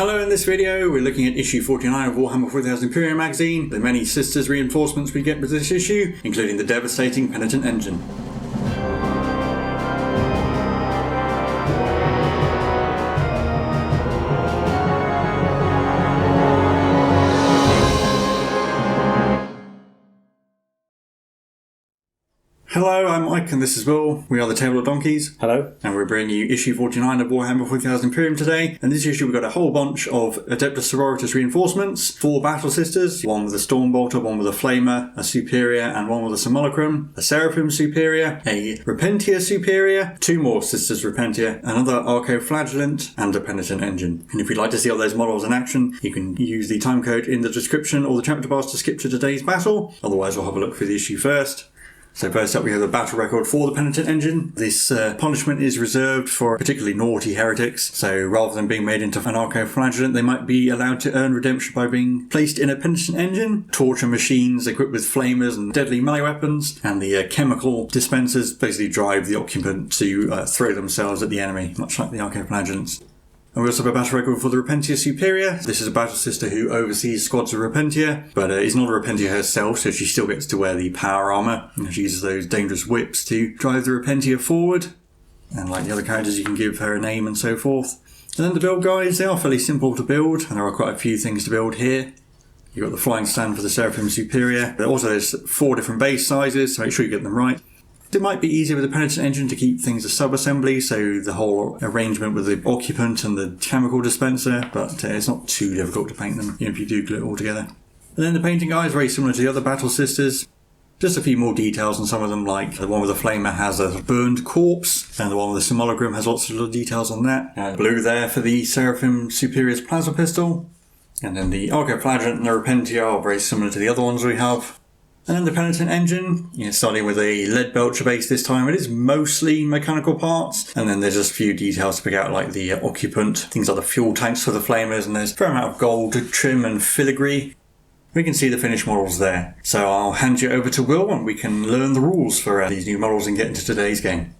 Hello, in this video we're looking at issue 49 of Warhammer 40,000 Imperium magazine, the many Sisters reinforcements we get with this issue, including the devastating Penitent Engine. Hello, I'm Mike and this is Will. We are the Tabletop Donkeys. Hello. And we're bringing you issue 49 of Warhammer 40,000 Imperium today. And this issue we've got a whole bunch of Adepta Sororitas reinforcements, 4 Battle Sisters, one with a Stormbolter, one with a Flamer, a Superior, and one with a Simulacrum, a Seraphim Superior, a Repentia Superior, 2 more Sisters Repentia, another Arco-flagellant, and a Penitent Engine. And if you'd like to see all those models in action, you can use the timecode in the description or the chapter bars to skip to today's battle. Otherwise, we'll have a look through the issue first. So first up we have the battle record for the Penitent Engine. This punishment is reserved for particularly naughty heretics, so rather than being made into an Arco-flagellant, they might be allowed to earn redemption by being placed in a Penitent Engine. Torture machines equipped with flamers and deadly melee weapons, and the chemical dispensers basically drive the occupant to throw themselves at the enemy, much like the Arco-flagellants. And we also have a battle record for the Repentia Superior. This is a battle sister who oversees squads of Repentia, but is not a Repentia herself, so she still gets to wear the power armour. And she uses those dangerous whips to drive the Repentia forward. And like the other characters, you can give her a name and so forth. And then the build guides, they are fairly simple to build, and there are quite a few things to build here. You've got the flying stand for the Seraphim Superior, but also there's 4 different base sizes, so make sure you get them right. It might be easier with the Penitent Engine to keep things as sub-assembly, so the whole arrangement with the occupant and the chemical dispenser, but it's not too difficult to paint them, if you do glue it all together. And then the painting guide is very similar to the other Battle Sisters. Just a few more details on some of them, like the one with the Flamer has a burned corpse, and the one with the Simulacrum has lots of little details on that. And blue there for the Seraphim Superior's plasma pistol. And then the Arco-flagellant and the Repentia are very similar to the other ones we have. And then the Penitent Engine, starting with a lead belcher base this time. It is mostly mechanical parts, and then there's just a few details to pick out, like the occupant, things like the fuel tanks for the flamers, and there's a fair amount of gold trim and filigree. We can see the finished models there. So I'll hand you over to Will and we can learn the rules for these new models and get into today's game.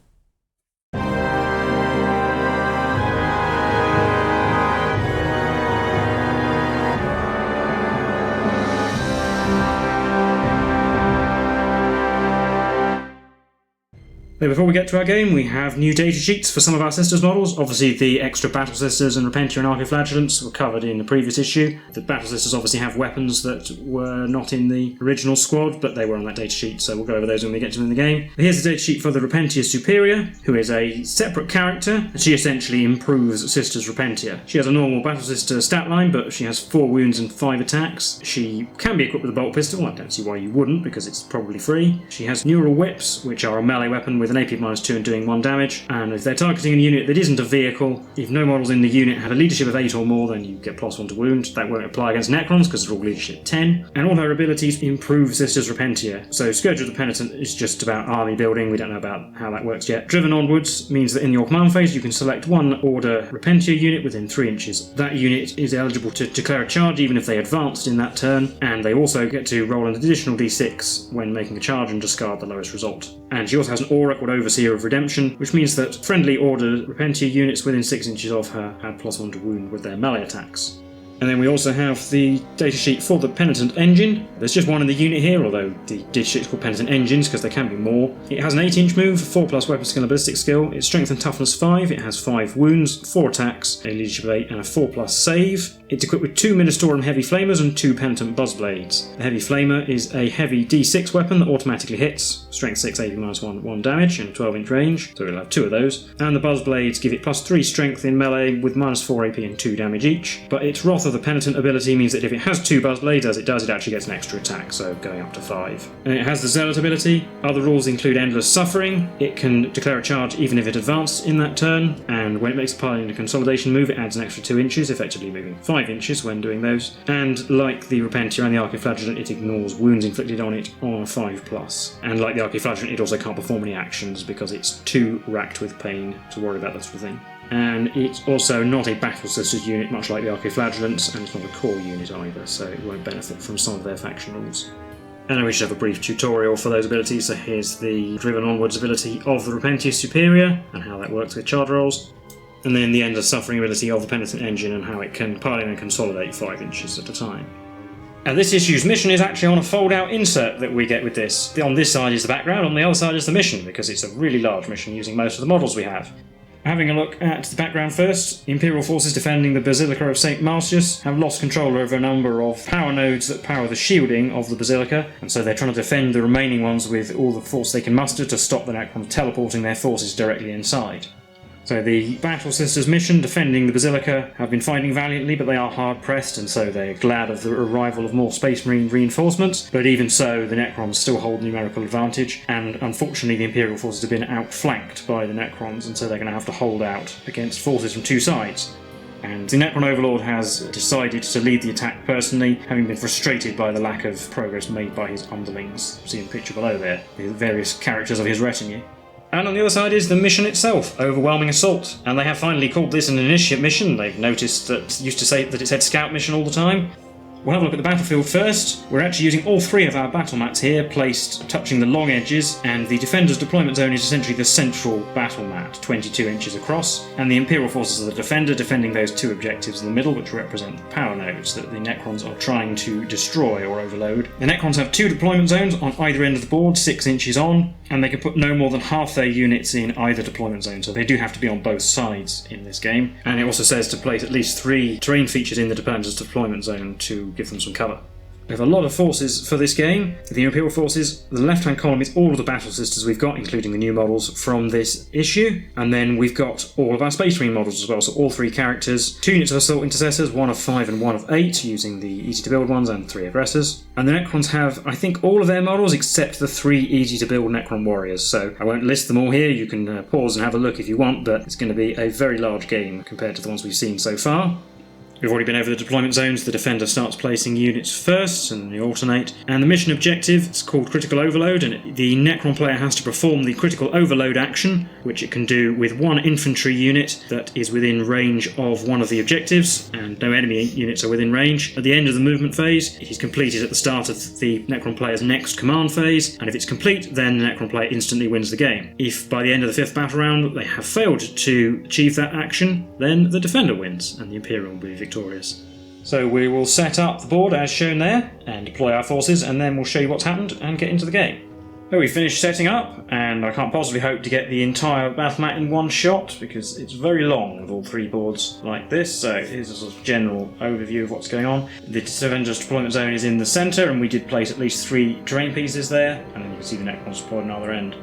Before we get to our game, we have new data sheets for some of our Sisters models. Obviously, the extra Battle Sisters and Repentia and Arco-flagellants were covered in the previous issue. The Battle Sisters obviously have weapons that were not in the original squad, but they were on that data sheet, so we'll go over those when we get to them in the game. Here's the data sheet for the Repentia Superior, who is a separate character, and she essentially improves Sisters Repentia. She has a normal Battle Sister stat line, but she has 4 wounds and 5 attacks. She can be equipped with a bolt pistol. I don't see why you wouldn't, because it's probably free. She has neural whips, which are a melee weapon with an AP -2 and doing 1 damage, and if they're targeting a unit that isn't a vehicle, if no models in the unit have a leadership of 8 or more, then you get +1 to wound. That won't apply against Necrons because they're all leadership 10, and all her abilities improve Sisters Repentia. So Scourge of the Penitent is just about army building. We don't know about how that works yet. Driven Onwards means that in your command phase you can select 1 Order Repentia unit within 3 inches. That unit is eligible to declare a charge even if they advanced in that turn, and they also get to roll an additional d6 when making a charge and discard the lowest result. And she also has an aura called Overseer of Redemption, which means that friendly Order Repentia units within 6 inches of her add +1 to wound with their melee attacks. And then we also have the datasheet for the Penitent Engine. There's just one in the unit here, although the datasheet is called Penitent Engines because there can be more. It has an 8-inch move, 4+ weapon skill and ballistic skill. Its strength and toughness 5. It has 5 wounds, 4 attacks, a leadership of 8, and a 4+ save. It's equipped with 2 Ministorum heavy flamers and 2 Penitent buzzblades. The heavy flamer is a heavy D6 weapon that automatically hits, strength 6, AP -1, 1 damage, and 12-inch range, so we'll have 2 of those. And the buzzblades give it +3 strength in melee with -4 AP and 2 damage each. But its Wrath of the Penitent ability means that if it has 2 buzzblades, as it does, it actually gets an extra attack, so going up to 5. And it has the Zealot ability. Other rules include Endless Suffering. It can declare a charge even if it advanced in that turn, and when it makes a pilot in a consolidation move, it adds an extra 2 inches, effectively moving 5 inches when doing those. And like the Repentia and the Arco-flagellant, it ignores wounds inflicted on it on a 5+. And like the Arco-flagellant, it also can't perform any actions because it's too racked with pain to worry about that sort of thing. And it's also not a Battle Sisters unit, much like the Arco-flagellants, and it's not a core unit either, so it won't benefit from some of their faction rules. And we should have a brief tutorial for those abilities, so here's the Driven Onwards ability of the Repentia Superior, and how that works with charge rolls. And then the end of suffering ability of the Penitent Engine and how it can pile in and consolidate 5 inches at a time. And this issue's mission is actually on a fold-out insert that we get with this. On this side is the background, on the other side is the mission, because it's a really large mission using most of the models we have. Having a look at the background first, the Imperial forces defending the Basilica of St Martius have lost control over a number of power nodes that power the shielding of the Basilica, and so they're trying to defend the remaining ones with all the force they can muster to stop the Necrons teleporting their forces directly inside. So the Battle Sisters mission defending the Basilica have been fighting valiantly, but they are hard pressed, and so they're glad of the arrival of more Space Marine reinforcements. But even so, the Necrons still hold numerical advantage, and unfortunately the Imperial forces have been outflanked by the Necrons, and so they're going to have to hold out against forces from two sides. And the Necron Overlord has decided to lead the attack personally, having been frustrated by the lack of progress made by his underlings. See in the picture below there, the various characters of his retinue. And on the other side is the mission itself, Overwhelming Assault. And they have finally called this an initiate mission. They've noticed that used to say that it said scout mission all the time. We'll have a look at the battlefield first. We're actually using all 3 of our battle mats here, placed touching the long edges, and the Defender's deployment zone is essentially the central battle mat, 22 inches across, and the Imperial forces are the Defender, defending those 2 objectives in the middle, which represent the power nodes that the Necrons are trying to destroy or overload. The Necrons have 2 deployment zones on either end of the board, 6 inches on, and they can put no more than half their units in either deployment zone, so they do have to be on both sides in this game. And it also says to place at least 3 terrain features in the Defender's deployment zone to give them some cover. We have a lot of forces for this game. The Imperial forces, the left-hand column is all of the Battle Sisters we've got, including the new models from this issue. And then we've got all of our Space Marine models as well, so all 3 characters, 2 units of Assault Intercessors, 1 of 5 and 1 of 8, using the easy-to-build ones, and 3 aggressors. And the Necrons have, I think, all of their models except the 3 easy-to-build Necron warriors, so I won't list them all here. You can pause and have a look if you want, but it's going to be a very large game compared to the ones we've seen so far. We've already been over the deployment zones. The Defender starts placing units first, and they alternate. And the mission objective is called Critical Overload, and the Necron player has to perform the Critical Overload action, which it can do with 1 infantry unit that is within range of one of the objectives, and no enemy units are within range. At the end of the movement phase, it is completed at the start of the Necron player's next command phase, and if it's complete, then the Necron player instantly wins the game. If by the end of the 5th battle round they have failed to achieve that action, then the Defender wins, and the Imperium will be victorious. So we will set up the board as shown there and deploy our forces, and then we'll show you what's happened and get into the game. So we finished setting up, and I can't possibly hope to get the entire battle mat in one shot because it's very long with all 3 boards like this. So here's a sort of general overview of what's going on. The Defender's deployment zone is in the centre, and we did place at least 3 terrain pieces there, and then you can see the Necrons deployed on the other end.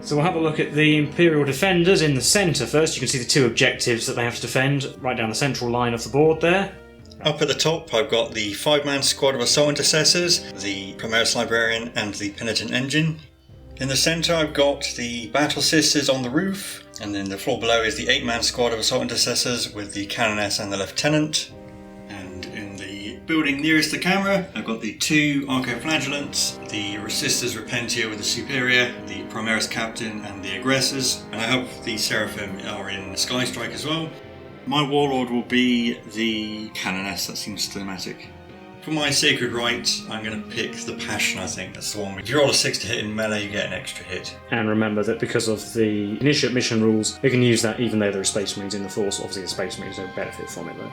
So we'll have a look at the Imperial Defenders in the centre first. You can see the 2 objectives that they have to defend right down the central line of the board there. Up at the top, I've got the 5-man squad of Assault Intercessors, the Primaris Librarian and the Penitent Engine. In the centre, I've got the Battle Sisters on the roof, and then the floor below is the 8-man squad of Assault Intercessors with the Canoness and the Lieutenant. And in the building nearest the camera, I've got the 2 Arco-flagellants, the Sisters Repentia with the Superior, the Primaris Captain and the Aggressors, and I hope the Seraphim are in Sky Strike as well. My Warlord will be the Canoness, that seems thematic. For my Sacred Right, I'm going to pick the Passion, I think. That's the one. If you roll a 6 to hit in melee, you get an extra hit. And remember that because of the initiate mission rules, you can use that even though there are Space Marines in the force. Obviously the Space Marines don't benefit from it though.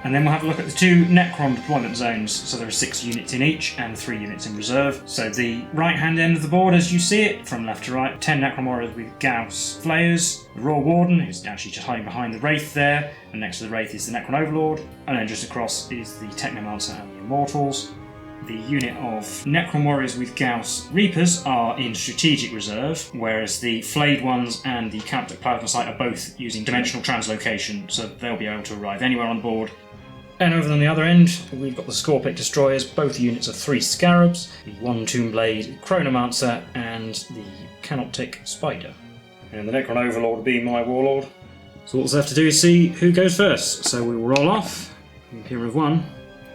And then we'll have a look at the 2 Necron deployment zones. So there are 6 units in each and 3 units in reserve. So the right-hand end of the board, as you see it, from left to right, 10 Necron warriors with Gauss Flayers, the Royal Warden, who's actually just hiding behind the Wraith there, and next to the Wraith is the Necron Overlord, and then just across is the Technomancer and the Immortals. The unit of Necron warriors with Gauss Reapers are in strategic reserve, whereas the Flayed ones and the Captive Plasma Sight are both using dimensional translocation, so they'll be able to arrive anywhere on board. And over on the other end, we've got the Scorpic Destroyers, both units of 3 Scarabs, the 1 Tombblade Chronomancer, and the Canoptic Spider. And the Necron Overlord will be my Warlord. So what's left to do is see who goes first. So we will roll off, Imperium of 1.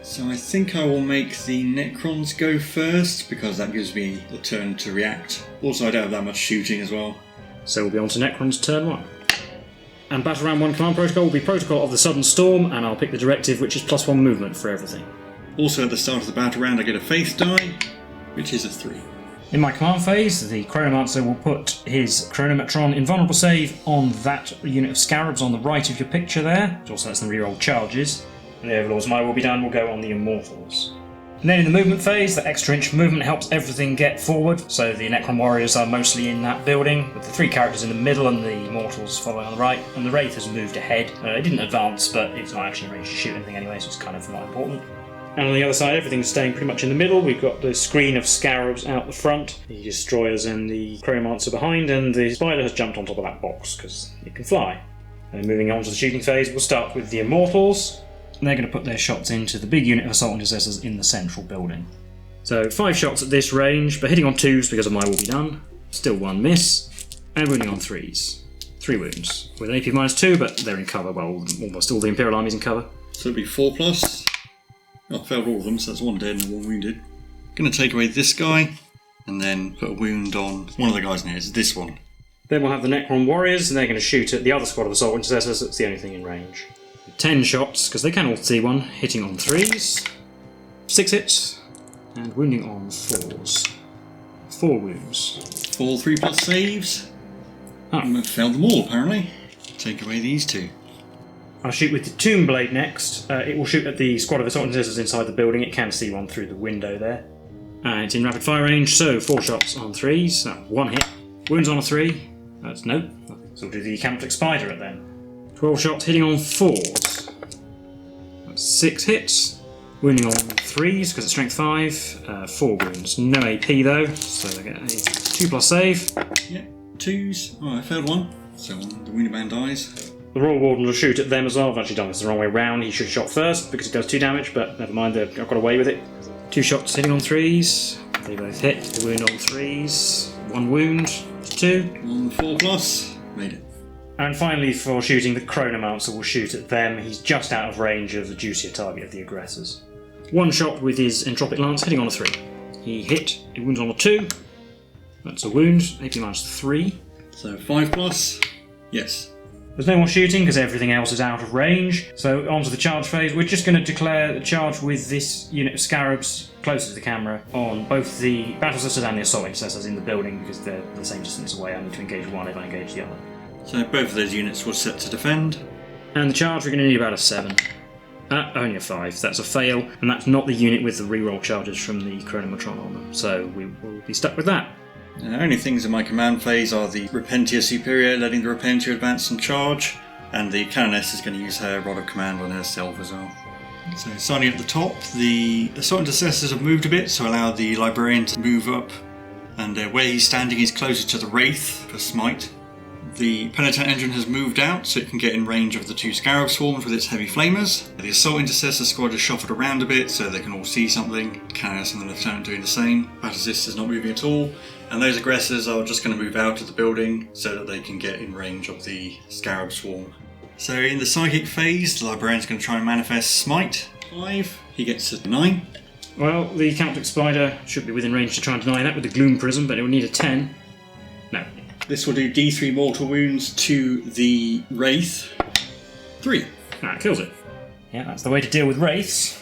So I think I will make the Necrons go first, because that gives me the turn to react. Also, I don't have that much shooting as well. So we'll be on to Necrons turn 1. And Battle Round 1 command protocol will be Protocol of the Sudden Storm, and I'll pick the directive, which is +1 movement for everything. Also at the start of the battle round I get a Faith die, which is a 3. In my command phase, the Chronomancer will put his Chronometron invulnerable save on that unit of scarabs on the right of your picture there. It also has some reroll charges. And the Overlord's My Will Be Done will go on the Immortals. And then in the movement phase, the extra inch movement helps everything get forward. So the Necron warriors are mostly in that building, with the 3 characters in the middle and the Immortals following on the right. And the Wraith has moved ahead. It didn't advance, but it's not actually in range to shoot anything anyway, so it's kind of not important. And on the other side, everything's staying pretty much in the middle. We've got the screen of scarabs out the front, the destroyers and the Chronomancer behind, and the spider has jumped on top of that box because it can fly. And moving on to the shooting phase, we'll start with the Immortals. And they're going to put their shots into the big unit of Assault Intercessors in the central building. So 5 shots at this range, but hitting on 2s because of My Will Be Done. Still 1 miss, and wounding on 3s. 3 wounds, with an AP -2, but they're in cover. Well, almost all the Imperial Army's in cover. So it'll be 4+. I failed all of them, so that's 1 dead and 1 wounded. Going to take away this guy, and then put a wound on one of the guys in here. It's this one. Then we'll have the Necron Warriors, and they're going to shoot at the other squad of Assault Intercessors. That's the only thing in range. 10 shots, because they can all see one, hitting on 3s. 6 hits, and wounding on 4s. 4 wounds. 4 3+ saves. Oh. I failed them all, apparently. Take away these 2. I'll shoot with the Tomb Blade next. It will shoot at the squad of Assault Intercessors inside the building. It can see one through the window there. It's in rapid fire range, so 4 shots on 3s. 1 hit. Wounds on a 3. That's nope. So we'll do the Couplings Spider at then. 12 shots hitting on 4s. That's 6 hits. Wounding on 3s because it's strength 5. 4 wounds. No AP though, so they get a 2+ save. Yeah, 2s. Oh, I failed 1. So the wounded man dies. The Royal Warden will shoot at them as well. I've actually done this the wrong way round. He should have shot first because it does 2 damage, but never mind, I've got away with it. 2 shots hitting on 3s. They both hit. The wound on 3s. 1 wound. 2. On 4+. Made it. And finally, for shooting, the Chronomancer will shoot at them. He's just out of range of the juicier target of the aggressors. 1 shot with his Entropic Lance, hitting on a 3. He hit. He wounds on a 2. That's a wound. AP -3. So 5+. Yes. There's no more shooting because everything else is out of range. So on to the charge phase. We're just going to declare the charge with this unit of scarabs closer to the camera on both the Battle Sisters and the Assault Intercessors in the building because they're the same distance away. I need to engage one if I engage the other. So both of those units were set to defend. And the charge, we're going to need about a 7. Only a 5. That's a fail, and that's not the unit with the reroll charges from the Chronometron on them. So we will be stuck with that. The only things in my command phase are the Repentia Superior letting the Repentia advance and charge, and the Canoness is going to use her Rod of Command on herself as well. So starting at the top, the Assault Intercessors have moved a bit, so allow the Librarian to move up, and where he's standing is closer to the Wraith for Smite. The Penitent Engine has moved out so it can get in range of the 2 Scarab Swarms with its heavy flamers. The Assault Intercessor squad has shuffled around a bit so they can all see something. Canoness and the Lieutenant doing the same. Battle Sisters not moving at all. And those aggressors are just going to move out of the building so that they can get in range of the Scarab Swarm. So in the Psychic phase, the Librarian's going to try and manifest Smite. 5. He gets a 9. Well, the Couplings Spider should be within range to try and deny that with the Gloom Prism, but it will need a 10. No. This will do D3 mortal wounds to the Wraith. 3. That kills it. Yeah, that's the way to deal with Wraiths.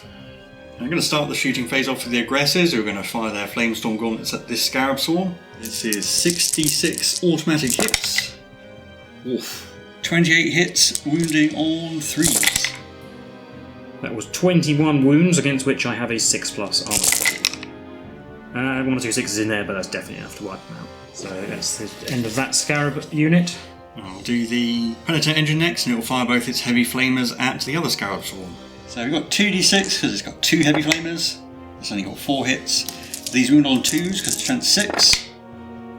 I'm going to start the shooting phase off with the aggressors who are going to fire their Flamestorm gauntlets at this Scarab Swarm. This is 66 automatic hits. Oof. 28 hits, wounding on 3s. That was 21 wounds, against which I have a 6+ armor. 1 or 2 6s in there, but that's definitely enough to wipe them out. So that's the end of that Scarab unit. I'll do the Penitent Engine next, and it will fire both its heavy flamers at the other Scarab Swarm. So we've got 2d6 because it's got 2 heavy flamers. It's only got 4 hits. These wound on 2s because it's strength 6.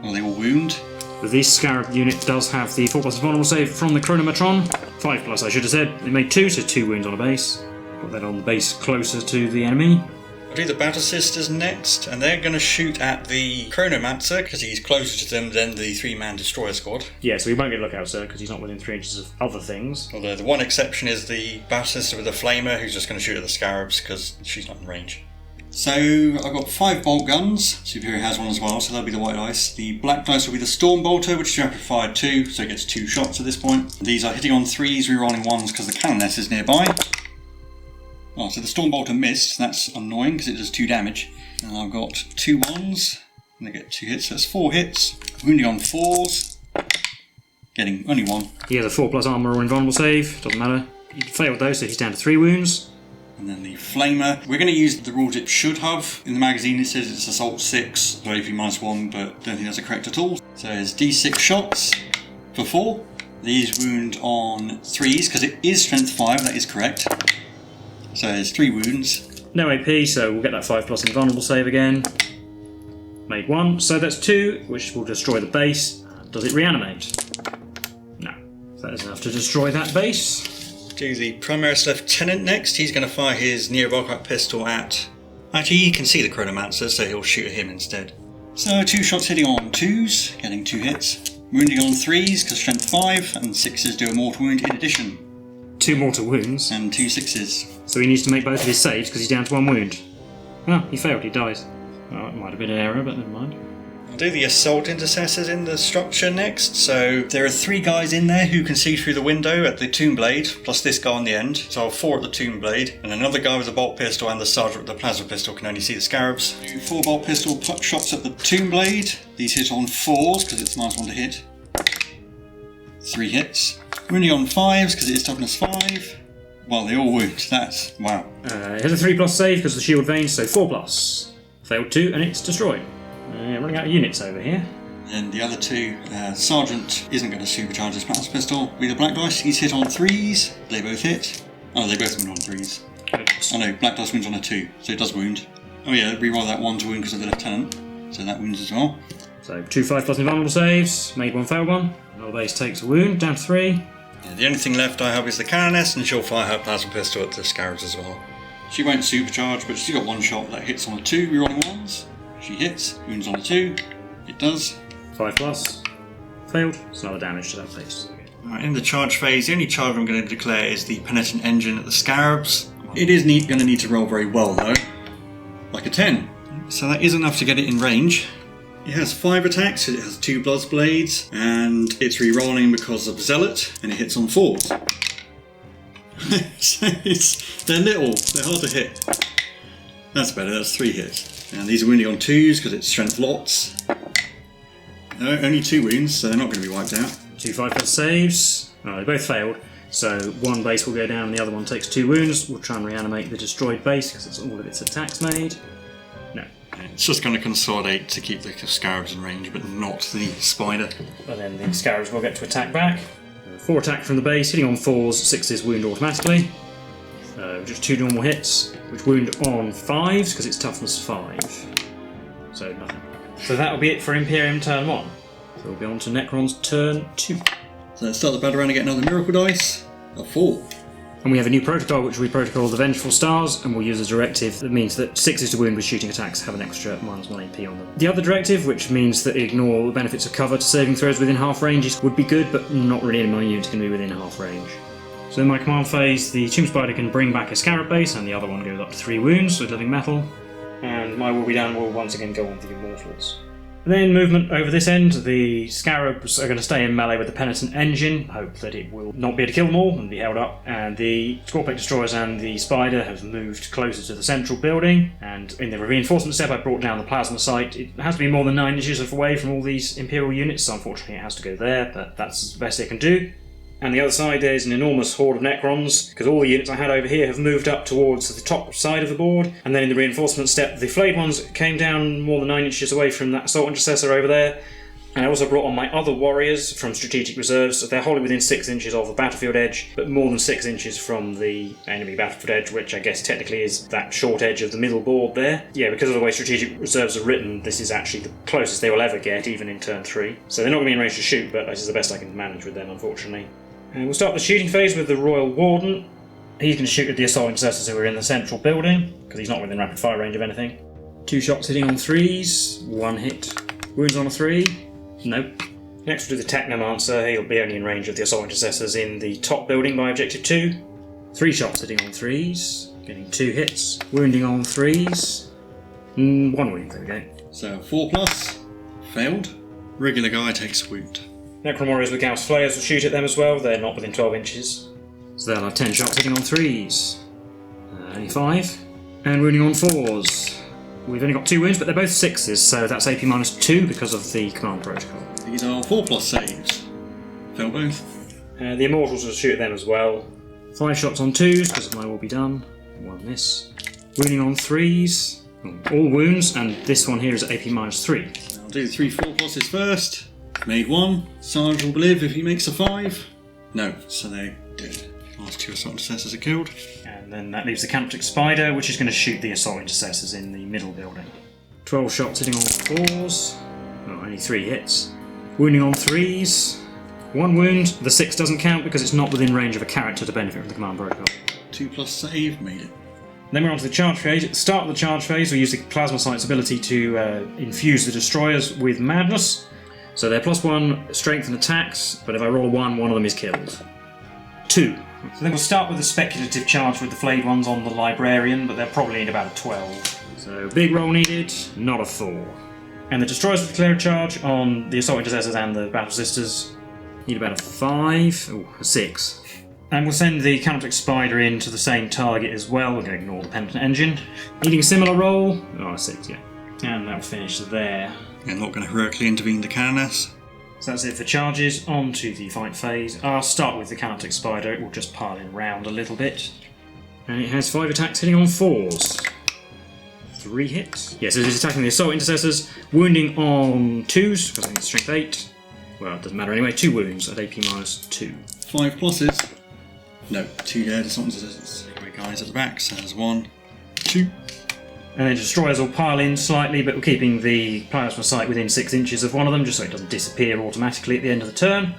Well, they all wound. But this Scarab unit does have the 4+ vulnerable save from the Chronometron. 5+ I should have said. It made 2, so 2 wounds on a base. Put that on the base closer to the enemy. I'll do the Battle Sisters next, and they're going to shoot at the Chronomancer because he's closer to them than the 3-man Destroyer squad. Yeah, so he won't get a lookout, sir, because he's not within 3 inches of other things. Although the one exception is the Battle Sister with the Flamer, who's just going to shoot at the Scarabs because she's not in range. So I've got 5 bolt guns. Superior has one as well, so that'll be the white dice. The black dice will be the Storm Bolter, which is rapid fired 2, so it gets 2 shots at this point. These are hitting on 3s, rerolling 1s because the Canoness is nearby. Oh, so the Storm Bolter missed. That's annoying because it does 2 damage. And I've got 2 1s. And they get 2 hits, so that's 4 hits. Wounding on 4s. Getting only 1. He has a 4+ armour or invulnerable save, doesn't matter. He failed though, so he's down to 3 wounds. And then the Flamer. We're going to use the rules it should have. In the magazine it says it's Assault 6, so AP -1, but don't think that's correct at all. So it's D6 shots for 4. These wound on 3s, because it is Strength 5, that is correct. So there's 3 wounds. No AP, so we'll get that 5+ invulnerable save again. Made 1, so that's 2, which will destroy the base. Does it reanimate? No. That is enough to destroy that base. Do the Primaris Lieutenant next. He's going to fire his Neo-Volkite pistol at... Actually, he can see the Chronomancer, so he'll shoot at him instead. So 2 shots hitting on 2s, getting 2 hits. Wounding on 3s, because Strength 5, and 6s do a mortal wound in addition. 2 mortal wounds. And 2 6s. So he needs to make both of his saves, because he's down to 1 wound. Oh, he failed, he dies. Oh, it might have been an error, but never mind. I'll do the Assault Intercessors in the structure next. So there are 3 guys in there who can see through the window at the Tomb Blade, plus this guy on the end. So I'll 4 at the Tomb Blade, and another guy with a bolt pistol and the Sergeant with the plasma pistol can only see the Scarabs. Do 4 bolt pistol shots at the Tomb Blade. These hit on 4s because it's -1 to hit. 3 hits. Wounding on 5s because it is toughness 5. Well, they all wound. That's wow. It has a 3+ save because of the shield veins, so 4+. Failed 2 and it's destroyed. Running out of units over here. And the other 2, Sergeant isn't going to supercharge his plasma pistol with a black dice. He's hit on 3s. They both hit. Oh, they both wound on 3s. Oh no, black dice wounds on a 2, so it does wound. Oh yeah, reroll that 1 to wound because of the Lieutenant. So that wounds as well. So 2 5+ invulnerable saves. Made 1, failed 1. Another base takes a wound, down to 3. Yeah, the only thing left I have is the Canoness, and she'll fire her plasma pistol at the Scarabs as well. She won't supercharge, but she's got 1 shot that hits on a 2, rerolling 1s. She hits, wounds on a 2. It does. 5+. Failed. It's another damage to that base. Right, in the charge phase, the only charge I'm going to declare is the Penitent Engine at the Scarabs. It is going to need to roll very well though. Like a 10. So that is enough to get it in range. It has 5 attacks, it has 2 Bloodsblades, and it's re-rolling because of Zealot, and it hits on 4s. So they're little, they're hard to hit. That's better, that's 3 hits. And these are wounding on 2s because it's Strength lots. No, only 2 wounds, so they're not going to be wiped out. 2 5+ saves. Oh, they both failed. So one base will go down, the other one takes 2 wounds. We'll try and reanimate the destroyed base because it's all of its attacks made. No. It's just going to consolidate to keep the Scarabs in range, but not the Spider. And then the Scarabs will get to attack back. 4 attack from the base, hitting on 4s, 6s wound automatically. Just 2 normal hits, which wound on 5s because it's toughness 5. So nothing. So that'll be it for Imperium turn 1. So we'll be on to Necron's turn 2. So let's start the battle round and get another Miracle Dice. A 4. And we have a new protocol, which we protocol the Vengeful Stars, and we'll use a directive that means that 6s to wound with shooting attacks have an extra -1 AP on them. The other directive, which means that ignore the benefits of cover to saving throws within half range, would be good, but not really any of my units can be within half range. So in my command phase, the Tomb Spider can bring back a Scarab base, and the other one goes up to 3 wounds with living metal. And my Will Be Done will once again go on the Immortals. Then movement over this end, the Scarabs are going to stay in melee with the Penitent Engine, hope that it will not be able to kill them all and be held up, and the Scorpion Destroyers and the Spider have moved closer to the central building, and in the reinforcement step I brought down the plasma site. It has to be more than 9 inches away from all these Imperial units, so unfortunately it has to go there, but that's the best it can do. And the other side there's an enormous horde of Necrons, because all the units I had over here have moved up towards the top side of the board, and then in the reinforcement step the flayed ones came down more than 9 inches away from that Assault Intercessor over there, and I also brought on my other warriors from strategic reserves. So they're wholly within 6 inches of the battlefield edge, but more than 6 inches from the enemy battlefield edge, which I guess technically is that short edge of the middle board there. Yeah, because of the way strategic reserves are written, this is actually the closest they will ever get, even in turn 3. So they're not going to be in range to shoot, but this is the best I can manage with them, unfortunately. And we'll start the shooting phase with the Royal Warden. He's going to shoot at the Assault Intercessors who are in the central building, because he's not within rapid fire range of anything. 2 shots hitting on 3s, 1 hit. Wounds on a 3? Nope. Next we'll do the Technomancer. He'll be only in range of the Assault Intercessors in the top building by objective 2. 3 shots hitting on 3s, getting 2 hits. Wounding on 3s. 1 wound, there we go. So 4+, failed. Regular guy takes a wound. Necron warriors with Gauss Flayers will shoot at them as well, they're not within 12 inches. So they'll have 10 shots hitting on 3s. Only 5. And wounding on 4s. We've only got 2 wounds, but they're both 6s, so that's AP -2 because of the command protocol. These are 4+ saves. Fail both. The Immortals will shoot at them as well. 5 shots on 2s because of my will be done. 1 miss. Wounding on 3s. All wounds, and this one here is AP -3. I'll do the 3 4+s first. Made 1. Sarge will live if he makes a 5. No, so they're dead. Last 2 assault intercessors are killed. And then that leaves the Canoptic Spider, which is going to shoot the assault intercessors in the middle building. 12 shots hitting on 4s. Oh, only 3 hits. Wounding on 3s. 1 wound. The 6 doesn't count because it's not within range of a character to benefit from the command protocol. 2+ save, made it. Then we're on to the charge phase. At the start of the charge phase, we use the Plasma Sight's ability to infuse the destroyers with madness. So they're +1 strength and attacks, but if I roll a 1, one of them is killed. 2. So then we'll start with the speculative charge with the flayed ones on the Librarian, but they'll probably need about a 12. So big roll needed, not a 4. And the destroyers will declare a charge on the Assault Intercessors and the Battle Sisters. Need about a 5, a 6. And we'll send the Canoptic Spider in to the same target as well. We're going to ignore the Penitent Engine. Needing a similar roll, a 6, yeah. And that'll finish there. And not going to heroically intervene the Canoness. So that's it for charges. On to the fight phase. I'll start with the Canoptic Spider. It will just pile in round a little bit. And it has 5 attacks hitting on 4s. 3 hits. Yes, it is attacking the Assault Intercessors. Wounding on 2s, because I think it's strength 8. Well, it doesn't matter anyway. 2 wounds at AP -2. 5+s. No, 2 dead Assault Intercessors. Great guys at the back, so there's 1, 2. And then destroyers will pile in slightly, but we're keeping the Plasma Sight within 6 inches of one of them, just so it doesn't disappear automatically at the end of the turn.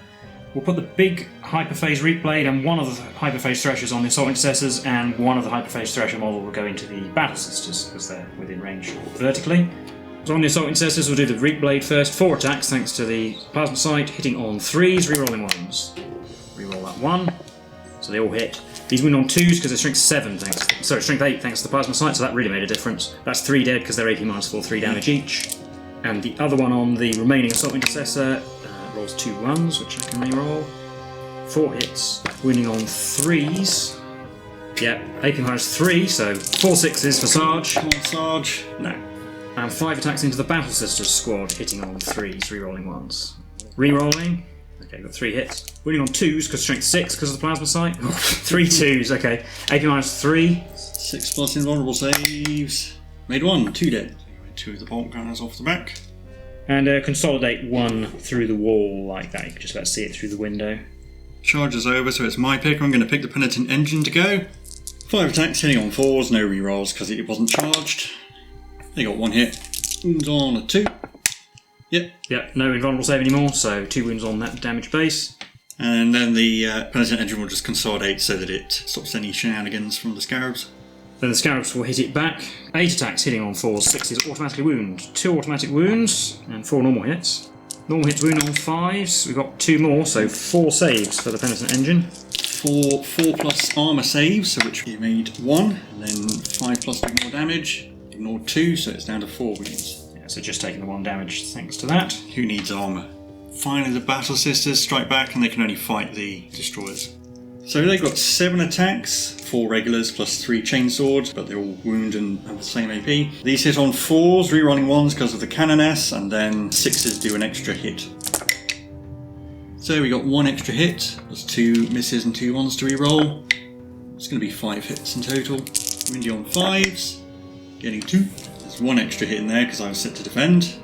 We'll put the big Hyperphase Reap Blade and one of the Hyperphase Threshers on the Assault Intercessors, and one of the Hyperphase Thresher model will go into the Battle Sisters, because they're within range vertically. So on the Assault Intercessors, we'll do the Reap Blade first. 4 attacks thanks to the Plasma Sight, hitting on 3s, rerolling 1s. Reroll that 1. So they all hit. These wound on 2s because they're strength 8 thanks to the Plasma Sight, so that really made a difference. That's 3 dead because they're AP -4, 3 damage each. And the other one on the remaining Assault Intercessor rolls 2 1s, which I can reroll. 4 hits, wounding on 3s. Yep, AP -3, so 4 6s for Sarge. Come on, Sarge. No. And 5 attacks into the Battle Sisters squad, hitting on 3s, rerolling 1s. Rerolling. Okay, got 3 hits. Wounding on 2s because strength 6 because of the Plasma Sight. 3 2s, okay. AP -3. 6+ invulnerable saves. Made 1, 2 dead. 2 of the bolt gunners off the back. And consolidate 1 through the wall like that. You can just about see it through the window. Charge is over, so it's my pick. I'm going to pick the Penitent Engine to go. 5 attacks hitting on 4s, no rerolls because it wasn't charged. They got 1 hit. Wounds on a 2. Yep, no invulnerable save anymore, so 2 wounds on that damage base. And then the Penitent Engine will just consolidate so that it stops any shenanigans from the Scarabs. Then the Scarabs will hit it back. 8 attacks hitting on 4s, 6s automatically wound. 2 automatic wounds, and 4 normal hits. Normal hits wound on 5s, we've got 2 more, so 4 saves for the Penitent Engine. 4+ armour saves, so which we made 1, and then 5+ do more damage. Ignore 2, so it's down to 4 wounds. So just taking the 1 damage thanks to that. Who needs armour? Finally the Battle Sisters strike back and they can only fight the destroyers. So they've got 7 attacks, 4 regulars plus 3 chainswords, but they're all wound and have the same AP. These hit on 4s, rerolling 1s because of the Canoness, and then 6s do an extra hit. So we got 1 extra hit, plus 2 misses and 2 1s to reroll. It's going to be 5 hits in total. Windy on 5s, getting 2. 1 extra hit in there because I was set to defend,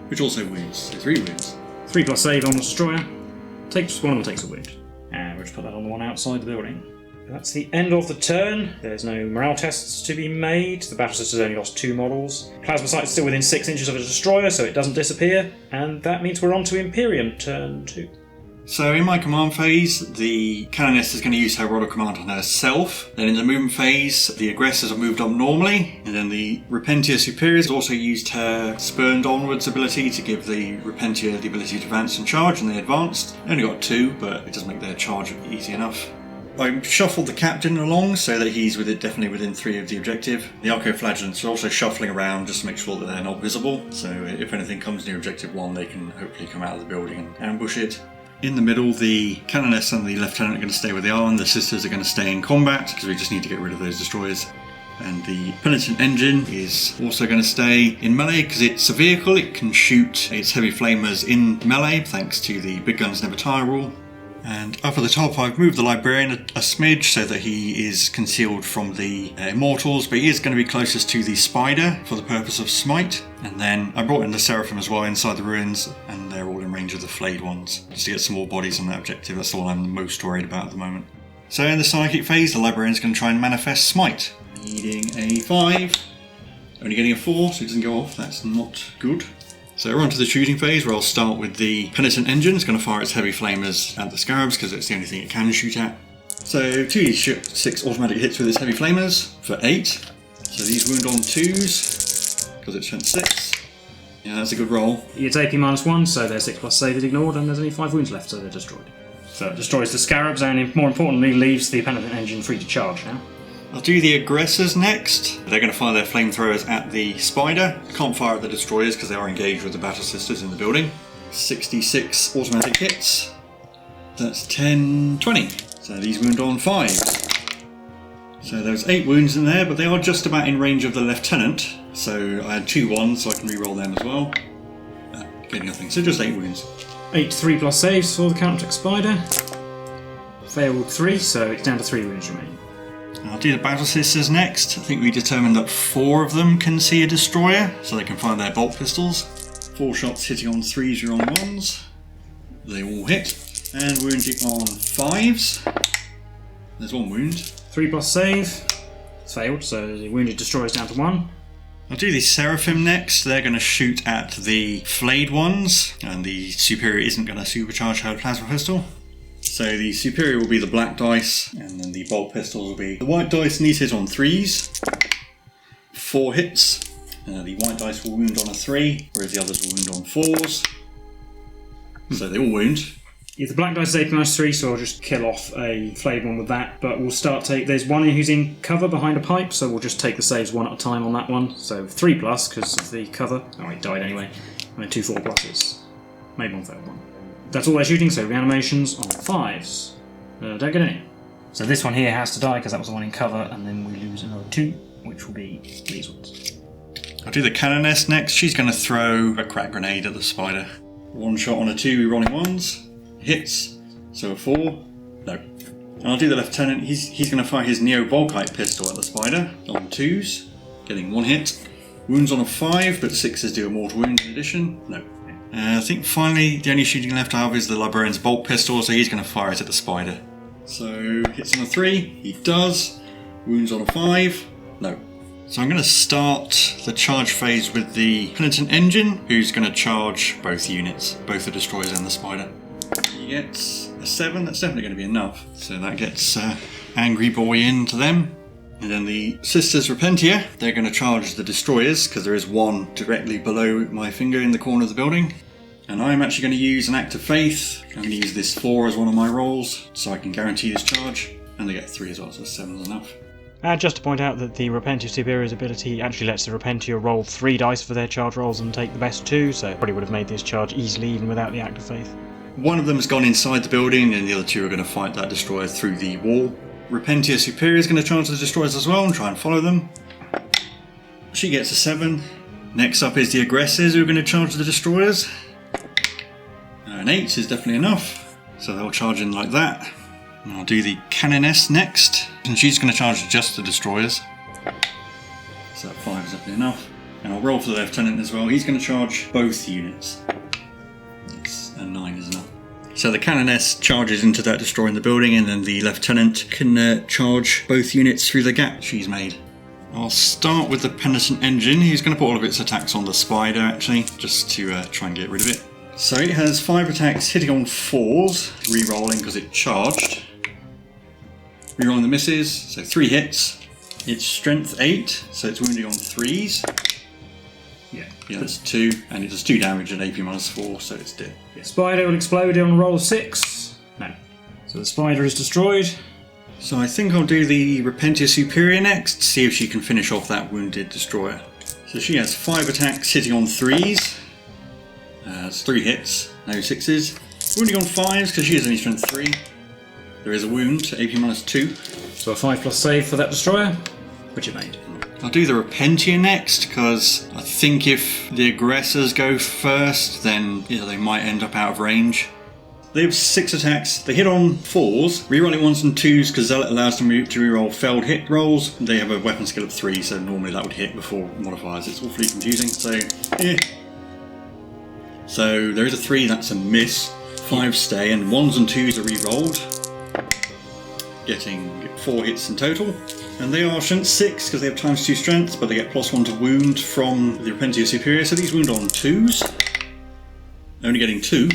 which also wounds, so 3 wounds. 3+ save on the destroyer. One of them takes a wound. And we'll just put that on the one outside the building. That's the end of the turn. There's no morale tests to be made. The Battle Sisters only lost 2 models. Plasma Sight is still within 6 inches of a destroyer, so it doesn't disappear. And that means we're on to Imperium, turn 2. So in my command phase, the Canoness is going to use her Rod of Command on herself. Then in the movement phase, the aggressors have moved up normally. And then the Repentia Superior has also used her Spurned Onwards ability to give the Repentia the ability to advance and charge, and they advanced. They only got 2, but it doesn't make their charge easy enough. I shuffled the captain along so that he's definitely within 3 of the objective. The Arco-flagellants are also shuffling around just to make sure that they're not visible. So if anything comes near objective 1, they can hopefully come out of the building and ambush it. In the middle, the Canoness and the Lieutenant are going to stay where they are, and the Sisters are going to stay in combat, because we just need to get rid of those destroyers. And the Penitent Engine is also going to stay in melee because it's a vehicle. It can shoot its heavy flamers in melee thanks to the big guns never tire rule. And up at the top I've moved the Librarian a smidge so that he is concealed from the Immortals, but he is going to be closest to the Spider for the purpose of Smite. And then I brought in the Seraphim as well inside the ruins, and they're all in range of the flayed ones, just to get some more bodies on that objective. That's the one I'm most worried about at the moment. So in the Psychic phase, the Librarian's going to try and manifest Smite. Needing a 5, only getting a 4, so it doesn't go off, that's not good. So we're on to the shooting phase, where I'll start with the Penitent Engine. It's going to fire its heavy flamers at the Scarabs because it's the only thing it can shoot at. So 2d6 automatic hits with its heavy flamers for 8. So these wound on 2s because it's strength 6. Yeah, that's a good roll. You take -1, so their 6+ save is ignored, and there's only 5 wounds left, so they're destroyed. So it destroys the Scarabs, and more importantly, leaves the Penitent Engine free to charge now. I'll do the Aggressors next. They're going to fire their flamethrowers at the Spider. Can't fire at the Destroyers because they are engaged with the Battle Sisters in the building. 66 automatic hits. That's 10, 20. So these wound on 5. So there's 8 wounds in there, but they are just about in range of the Lieutenant. So I had 2 1s, so I can re-roll them as well. Getting nothing, so just 8 wounds. 8 3+ saves for the Counter-Attack Spider. Failed 3, so it's down to 3 wounds remaining. I'll do the Battle Sisters next. I think we determined that 4 of them can see a Destroyer, so they can fire their bolt pistols. 4 shots hitting on 3s, you're on 1s. They all hit. And wounding on 5s. There's 1 wound. 3+ save. It's failed, so the wounded Destroyer's down to 1. I'll do the Seraphim next. They're going to shoot at the flayed ones, and the Superior isn't going to supercharge her plasma pistol. So the Superior will be the black dice, and then the bolt pistols will be the white dice, and these hit on 3s. 4 hits. The white dice will wound on a 3, whereas the others will wound on 4s. So they all wound. If the black dice is AP-3, so I'll just kill off a flayed one with that, but we'll there's one who's in cover behind a pipe, so we'll just take the saves one at a time on that one. So 3+ because of the cover. Oh, he died anyway. And then 2 4+. Made 1 failed one. That's all they're shooting, so reanimations on 5s. Don't get any. So this one here has to die because that was the one in cover, and then we lose another 2, which will be these ones. I'll do the Canoness next. She's going to throw a crack grenade at the Spider. 1 shot on a 2, rolling 1s. Hits. So a 4. No. And I'll do the Lieutenant. He's going to fire his Neo-Volkite pistol at the Spider on 2s. Getting 1 hit. Wounds on a 5, but 6s do a mortal wound in addition. No. I think finally the only shooting left I have is the Librarian's bolt pistol, so he's going to fire it at the Spider. So hits on a 3, he does. Wounds on a 5, no. So I'm going to start the charge phase with the Penitent Engine, who's going to charge both units, both the Destroyers and the Spider. He gets a 7, that's definitely going to be enough. So that gets Angry Boy into them. And then the Sisters Repentia, they're going to charge the Destroyers, because there is one directly below my finger in the corner of the building. And I'm actually going to use an Act of Faith. I'm going to use this 4 as one of my rolls, so I can guarantee this charge. And they get 3 as well, so 7 is enough. Just to point out that the Repentia Superior's ability actually lets the Repentia roll 3 dice for their charge rolls and take the best 2, so probably would have made this charge easily even without the Act of Faith. One of them has gone inside the building, and the other 2 are going to fight that Destroyer through the wall. Repentia Superior is going to charge the Destroyers as well and try and follow them. She gets a 7. Next up is the Aggressors, who are going to charge the Destroyers. An 8 is definitely enough, so they'll charge in like that. And I'll do the Canoness next, and she's going to charge just the Destroyers. So that 5 is definitely enough. And I'll roll for the Lieutenant as well. He's going to charge both units. And 9 is enough. So the Canoness charges into that Destroyer in the building, and then the Lieutenant can charge both units through the gap she's made. I'll start with the Penitent Engine. He's going to put all of its attacks on the Spider, actually, just to try and get rid of it. So it has 5 attacks hitting on 4s, re-rolling because it charged. Re-rolling the misses, so 3 hits. It's strength 8, so it's wounding on 3s. Yeah, that's 2, and it does 2 damage at AP-4, so it's dead. Yeah. Spider will explode on a roll of 6. No. So the Spider is destroyed. So I think I'll do the Repentia Superior next, see if she can finish off that wounded Destroyer. So she has 5 attacks hitting on 3s. That's 3 hits, no 6s. Wounding on 5s because she has only strength 3. There is a wound, AP-2. So a 5+ save for that Destroyer. which it made. I'll do the Repentia next, because I think if the aggressors go first, then they might end up out of range. They have 6 attacks. They hit on 4s, rerolling 1s and 2s because Zealot allows them to reroll failed hit rolls. They have a weapon skill of 3, so normally that would hit before modifiers. It's awfully confusing, so So there is a 3, that's a miss. 5 stay, and 1s and 2s are rerolled, getting 4 hits in total. And they are strength 6 because they have ×2 strength, but they get +1 to wound from the Repentia Superior, so these wound on 2s. Only getting 2.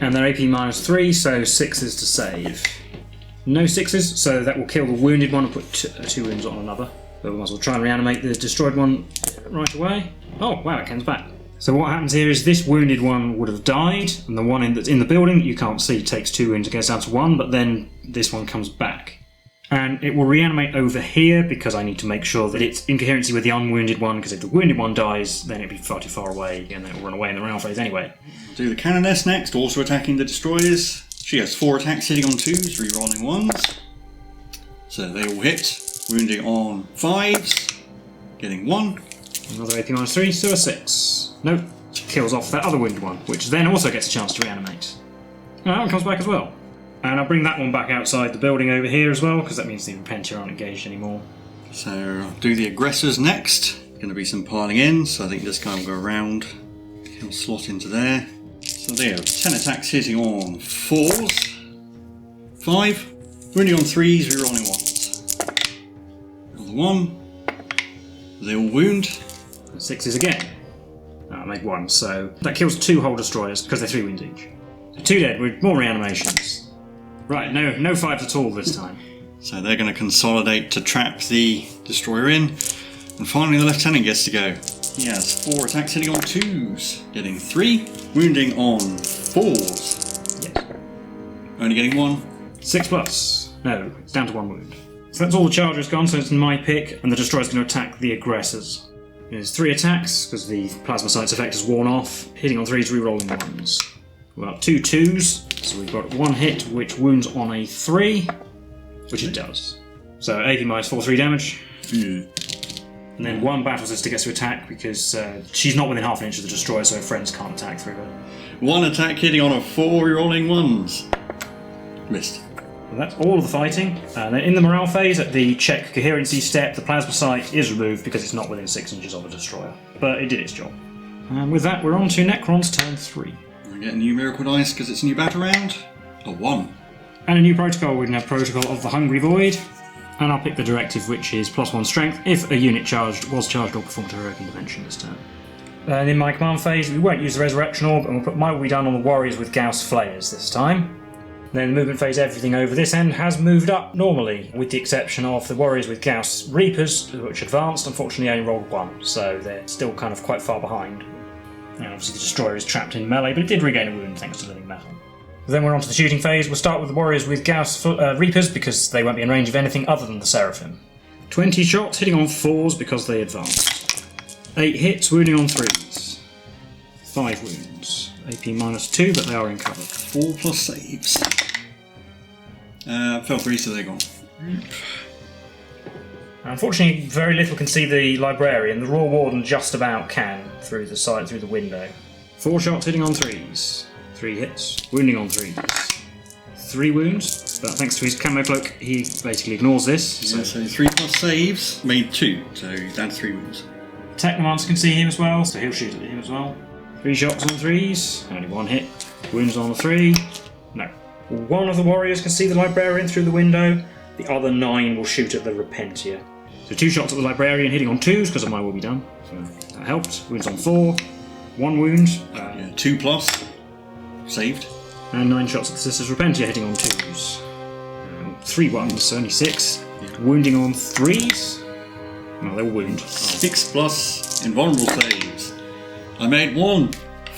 And they're AP -3, so 6s to save. No 6s, so that will kill the wounded one and put 2 wounds on another. But we might as well try and reanimate the destroyed one right away. Oh, wow, it comes back. So what happens here is this wounded one would have died, and the one that's in the building that you can't see takes 2 wounds and goes down to 1, but then this one comes back. And it will reanimate over here because I need to make sure that it's in coherency with the unwounded one, because if the wounded one dies, then it'll be far too far away and then it'll run away in the round phase anyway. Do the Canoness next, also attacking the destroyers. She has 4 attacks hitting on 2s, rerolling 1s. So they all hit, wounding on 5s, getting 1. Another AP -3, so a 6. Nope, kills off that other wounded one, which then also gets a chance to reanimate. And that one comes back as well. And I'll bring that one back outside the building over here as well, because that means the Repentia aren't engaged anymore. So I'll do the aggressors next. Going to be some piling in, so I think this guy will go around. He'll slot into there. So they have 10 attacks hitting on 4s, 5, wounding on 3s, rerolling 1s. Another 1. They all wound. 6s again. I made 1, so that kills 2 whole destroyers because they're 3 wounds each. So 2 dead with more reanimations. Right, no 5s at all this time. So they're going to consolidate to trap the destroyer in. And finally the lieutenant gets to go. He has 4 attacks hitting on 2s, getting 3, wounding on 4s. Yes. Only getting 1. 6+. No, it's down to 1 wound. So that's all the charger is gone, so it's my pick, and the destroyer's going to attack the aggressors. There's 3 attacks, because the plasma sight's effect has worn off, hitting on 3s, rerolling 1s. We've got 2 2s, so we've got 1 hit which wounds on a 3, which it does. So AP -4, 3 damage. And then 1 battle sister gets to attack because she's not within half an inch of the destroyer, so her friends can't attack through her. 1 attack hitting on a 4, rerolling 1s. Missed. And that's all of the fighting. And then in the morale phase, at the check coherency step, the plasma sight is removed because it's not within 6 inches of a destroyer. But it did its job. And with that, we're on to Necron's turn 3. I get a new miracle dice because it's a new battle round. A 1. And a new protocol, we can have Protocol of the Hungry Void. And I'll pick the directive, which is +1 strength if a unit was charged or performed a heroic intervention this turn. And in my command phase, we won't use the Resurrection Orb, and we'll put My Will Be Done on the Warriors with Gauss Flayers this time. Then the movement phase, everything over this end has moved up normally, with the exception of the Warriors with Gauss Reapers, which advanced, unfortunately only rolled 1, so they're still kind of quite far behind. And obviously the Destroyer is trapped in melee, but it did regain a wound thanks to Living Metal. Then we're on to the shooting phase. We'll start with the Warriors with Gauss Reapers, because they won't be in range of anything other than the Seraphim. 20 shots, hitting on 4s because they advanced. 8 hits, wounding on 3s. 5 wounds. AP -2, but they are in cover. 4+ saves. Fell 3, so they're gone. Unfortunately, very little can see the Librarian. The Raw Warden just about can through the side, through the window. 4 shots, hitting on 3s. 3 hits, wounding on 3s. 3 wounds, but thanks to his camo cloak, he basically ignores this. Yeah, so 3+ saves, made 2, so he's down to 3 wounds. Technomancer can see him as well, so he'll shoot at him as well. 3 shots on 3s, only 1 hit. Wounds on a 3, no. 1 of the warriors can see the Librarian through the window, the other 9 will shoot at the Repentia. So 2 shots at the Librarian, hitting on 2s because of My Will Be Done, so that helped. Wounds on 4, 1 wound. 2+, saved. And 9 shots at the Sisters Repentia, hitting on 2s. 3 ones, so only 6. Wounding on 3s. No, they'll wound. 6+ invulnerable saves. I made 1.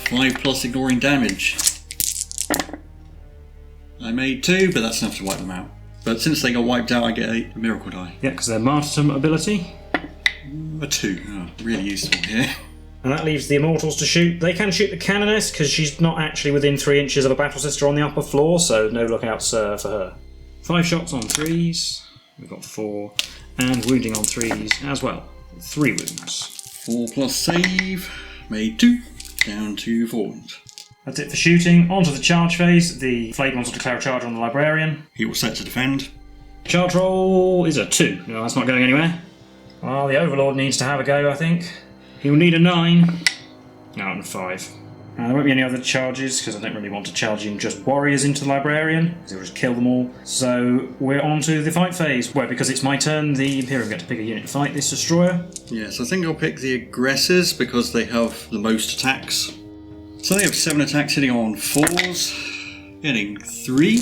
5+ ignoring damage. I made 2, but that's enough to wipe them out. But since they got wiped out, I get a miracle die. Yeah, because they're martyrdom ability. A 2. Oh, really useful here. And that leaves the Immortals to shoot. They can shoot the Canoness, because she's not actually within 3 inches of a Battle Sister on the upper floor, so no lookouts for her. 5 shots on 3s. We've got 4. And wounding on 3s as well. 3 wounds. 4 plus save, made 2, down to 4 wounds. That's it for shooting. On to the charge phase. The Flagellant will declare a charge on the Librarian. He will set to defend. Charge roll is a 2. No, that's not going anywhere. Well, the Overlord needs to have a go, I think. He will need a 9. No, and a 5. There won't be any other charges, because I don't really want to charge in just warriors into the Librarian, because it'll just kill them all. So we're on to the fight phase, where because it's my turn, the Imperium get to pick a unit to fight this destroyer. Yes, I think I'll pick the aggressors, because they have the most attacks. So they have 7 attacks hitting on 4s, getting 3.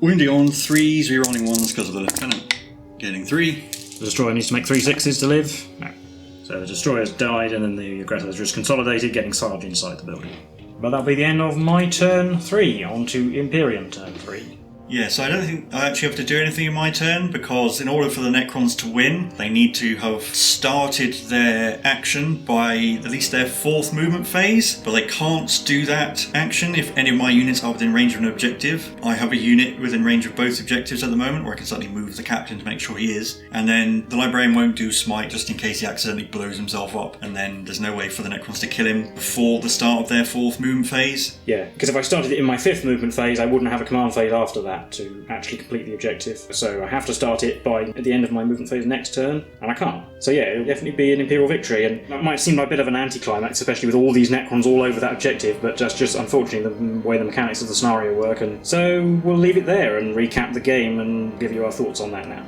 Wounding on 3s, rerolling 1s because of the Lieutenant, getting 3. The destroyer needs to make 3 6s to live. No. So the destroyer's died, and then the aggressor's just consolidated, getting Sarge inside the building. But that'll be the end of my turn 3, on to Imperium turn 3. Yeah, so I don't think I actually have to do anything in my turn, because in order for the Necrons to win, they need to have started their action by at least their 4th movement phase, but they can't do that action if any of my units are within range of an objective. I have a unit within range of both objectives at the moment, where I can suddenly move the captain to make sure he is, and then the Librarian won't do Smite just in case he accidentally blows himself up, and then there's no way for the Necrons to kill him before the start of their 4th movement phase. Yeah, because if I started it in my 5th movement phase, I wouldn't have a command phase after that to actually complete the objective. So I have to start it at the end of my movement phase next turn, and I can't. So yeah, it'll definitely be an Imperial victory, and that might seem like a bit of an anticlimax, especially with all these Necrons all over that objective, but that's just unfortunately the way the mechanics of the scenario work, and so we'll leave it there and recap the game and give you our thoughts on that now.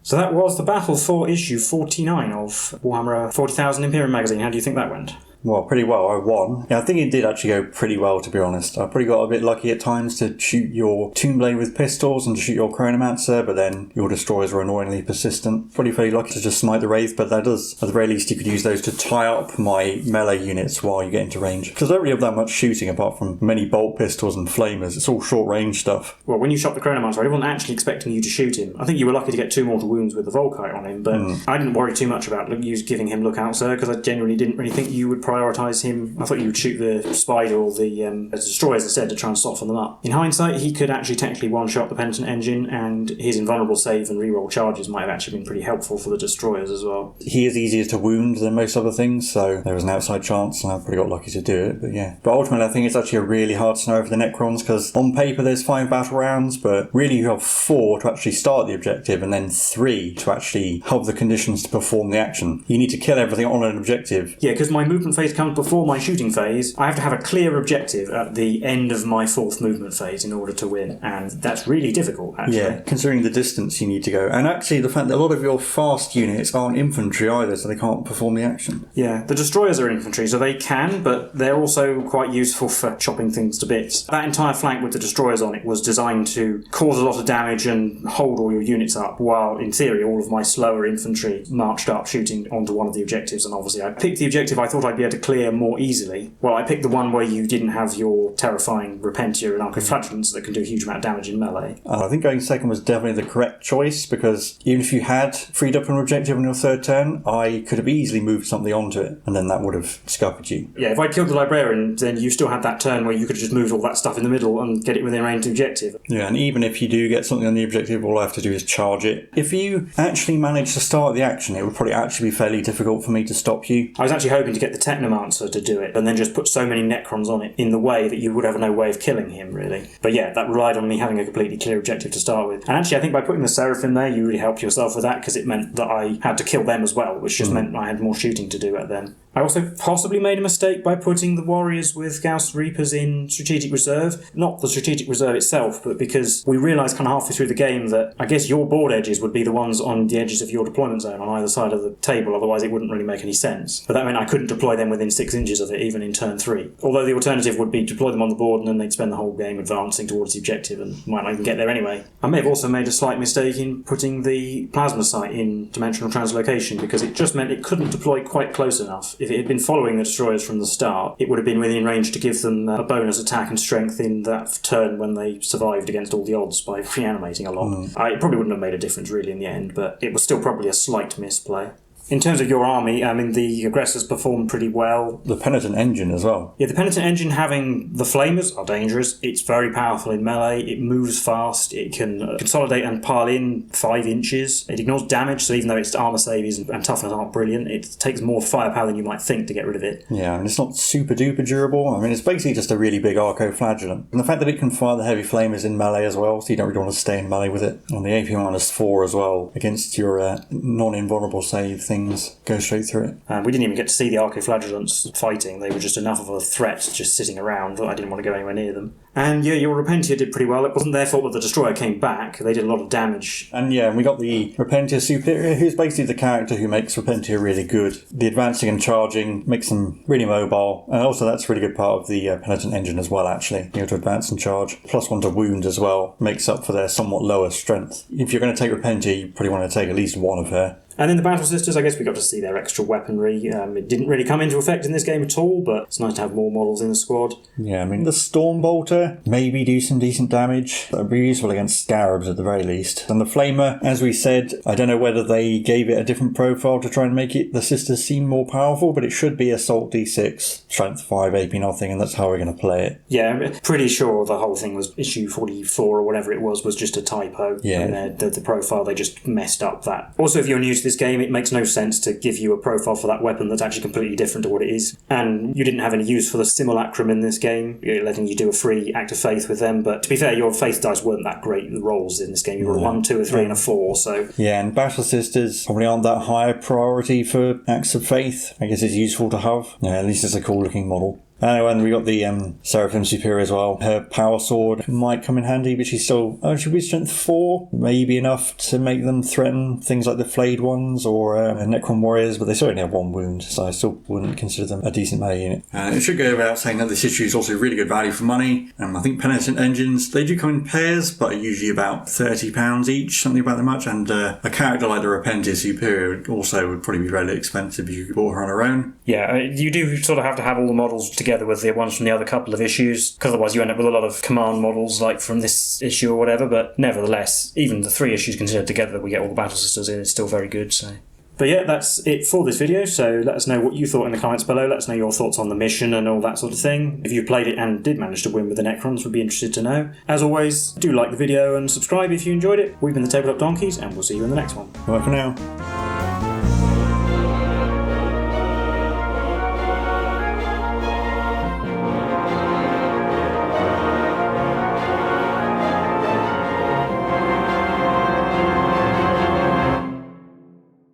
So that was the battle for issue 49 of Warhammer 40,000 Imperium magazine. How do you think that went? Well, pretty well. I won. Yeah, I think it did actually go pretty well, to be honest. I probably got a bit lucky at times to shoot your Toonblade with pistols and to shoot your Chronomancer, but then your destroyers were annoyingly persistent. Probably fairly lucky to just smite the Wraith, but that does, at the very least, you could use those to tie up my melee units while you get into range. Because I don't really have that much shooting apart from many bolt pistols and flamers. It's all short range stuff. Well, when you shot the Chronomancer, I wasn't actually expecting you to shoot him. I think you were lucky to get 2 mortal wounds with the Volkite on him, but I didn't worry too much about you giving him Lookout Sir, because I genuinely didn't really think you would prioritise him. I thought you would shoot the Spider or the destroyers instead to try and soften them up. In hindsight, he could actually technically one-shot the Penitent Engine, and his invulnerable save and reroll charges might have actually been pretty helpful for the destroyers as well. He is easier to wound than most other things, so there was an outside chance, and I probably got lucky to do it, but yeah. But ultimately, I think it's actually a really hard scenario for the Necrons, because on paper there's 5 battle rounds, but really you have 4 to actually start the objective, and then 3 to actually have the conditions to perform the action. You need to kill everything on an objective. Yeah, because my movement phase comes before my shooting phase. I have to have a clear objective at the end of my 4th movement phase in order to win, and that's really difficult, actually. Yeah, considering the distance you need to go, and actually the fact that a lot of your fast units aren't infantry either, so they can't perform the action. Yeah, the destroyers are infantry, so they can, but they're also quite useful for chopping things to bits. That entire flank with the destroyers on it was designed to cause a lot of damage and hold all your units up, while in theory all of my slower infantry marched up shooting onto one of the objectives, and obviously I picked the objective I thought I'd be able to clear more easily. Well, I picked the one where you didn't have your terrifying Repentia and Arco-flagellants that can do a huge amount of damage in melee. I think going second was definitely the correct choice, because even if you had freed up an objective on your 3rd turn, I could have easily moved something onto it, and then that would have scuppered you. Yeah, if I killed the Librarian, then you still had that turn where you could have just moved all that stuff in the middle and get it within range of the objective. Yeah, and even if you do get something on the objective, all I have to do is charge it. If you actually manage to start the action, it would probably actually be fairly difficult for me to stop you. I was actually hoping to get the Technomancer to do it, and then just put so many Necrons on it in the way that you would have no way of killing him, really. But yeah, that relied on me having a completely clear objective to start with. And actually, I think by putting the Seraphim there, you really helped yourself with that, because it meant that I had to kill them as well, which just meant I had more shooting to do at them. I also possibly made a mistake by putting the Warriors with Gauss Reapers in Strategic Reserve. Not the Strategic Reserve itself, but because we realised kind of halfway through the game that I guess your board edges would be the ones on the edges of your deployment zone on either side of the table, otherwise it wouldn't really make any sense. But that meant I couldn't deploy them within 6 inches of it, even in turn 3. Although the alternative would be deploy them on the board and then they'd spend the whole game advancing towards the objective and might not even get there anyway. I may have also made a slight mistake in putting the plasma sight in dimensional translocation, because it just meant it couldn't deploy quite close enough. If it had been following the destroyers from the start, it would have been within range to give them a bonus attack and strength in that turn when they survived against all the odds by reanimating a lot. It probably wouldn't have made a difference really in the end, but it was still probably a slight misplay. In terms of your army, I mean, the aggressors performed pretty well. The Penitent Engine as well. Yeah, the Penitent Engine, having the flamers, are dangerous. It's very powerful in melee. It moves fast. It can consolidate and pile in 5 inches. It ignores damage, so even though its armor saves and toughness aren't brilliant, it takes more firepower than you might think to get rid of it. Yeah, and it's not super duper durable. I mean, it's basically just a really big Arco-flagellant. And the fact that it can fire the heavy flamers in melee as well, so you don't really want to stay in melee with it. And the AP -4 as well, against your non-invulnerable save things, go straight through it. We didn't even get to see the Arco-flagellants fighting. They were just enough of a threat just sitting around that I didn't want to go anywhere near them. And yeah, your Repentia did pretty well. It wasn't their fault that the Destroyer came back. They did a lot of damage. And yeah, we got the Repentia Superior, who's basically the character who makes Repentia really good. The advancing and charging makes them really mobile. And also that's a really good part of the Penitent Engine as well, actually. You have to advance and charge. +1 to wound as well. Makes up for their somewhat lower strength. If you're going to take Repentia, you probably want to take at least one of her. And in the Battle Sisters, I guess we got to see their extra weaponry. It didn't really come into effect in this game at all, but it's nice to have more models in the squad. Yeah, I mean, the Stormbolter maybe do some decent damage. That would be useful against Scarabs at the very least. And the Flamer, as we said, I don't know whether they gave it a different profile to try and make the Sisters seem more powerful, but it should be Assault D6, Strength 5, AP nothing, and that's how we're going to play it. Yeah, I'm pretty sure the whole thing was issue 44 or whatever it was just a typo. Yeah. And the profile, they just messed up that. Also, if you're new to this game, it makes no sense to give you a profile for that weapon that's actually completely different to what it is. And you didn't have any use for the Simulacrum in this game, letting you do a free Act of Faith with them. But to be fair, your Faith dice weren't that great rolls in this game. You were a 1, 2, a 3, and a 4, so... Yeah, and Battle Sisters probably aren't that high a priority for Acts of Faith. I guess it's useful to have. Yeah, at least it's a cool looking model. And we got the Seraphim Superior as well. Her power sword might come in handy, but she's still... Oh, she'll be strength 4. Maybe enough to make them threaten things like the flayed ones or Necron warriors, but they certainly have 1 wound, so I still wouldn't consider them a decent melee unit. It should go without saying that this issue is also really good value for money. I think Penitent Engines, they do come in pairs, but are usually about £30 each, something about that much. And a character like the Repentia Superior also would probably be really expensive if you bought her on her own. Yeah, you do sort of have to have all the models together with the ones from the other couple of issues, because otherwise you end up with a lot of command models like from this issue or whatever. But nevertheless, even the 3 issues considered together that we get all the Battle Sisters in is still very good. So, but yeah, that's it for this video. So let us know what you thought in the comments below. Let us know your thoughts on the mission and all that sort of thing. If you played it and did manage to win with the Necrons, we'd be interested to know. As always, do like the video and subscribe if you enjoyed it. We've been the Tabletop Donkeys, and we'll see you in the next one. Bye for now.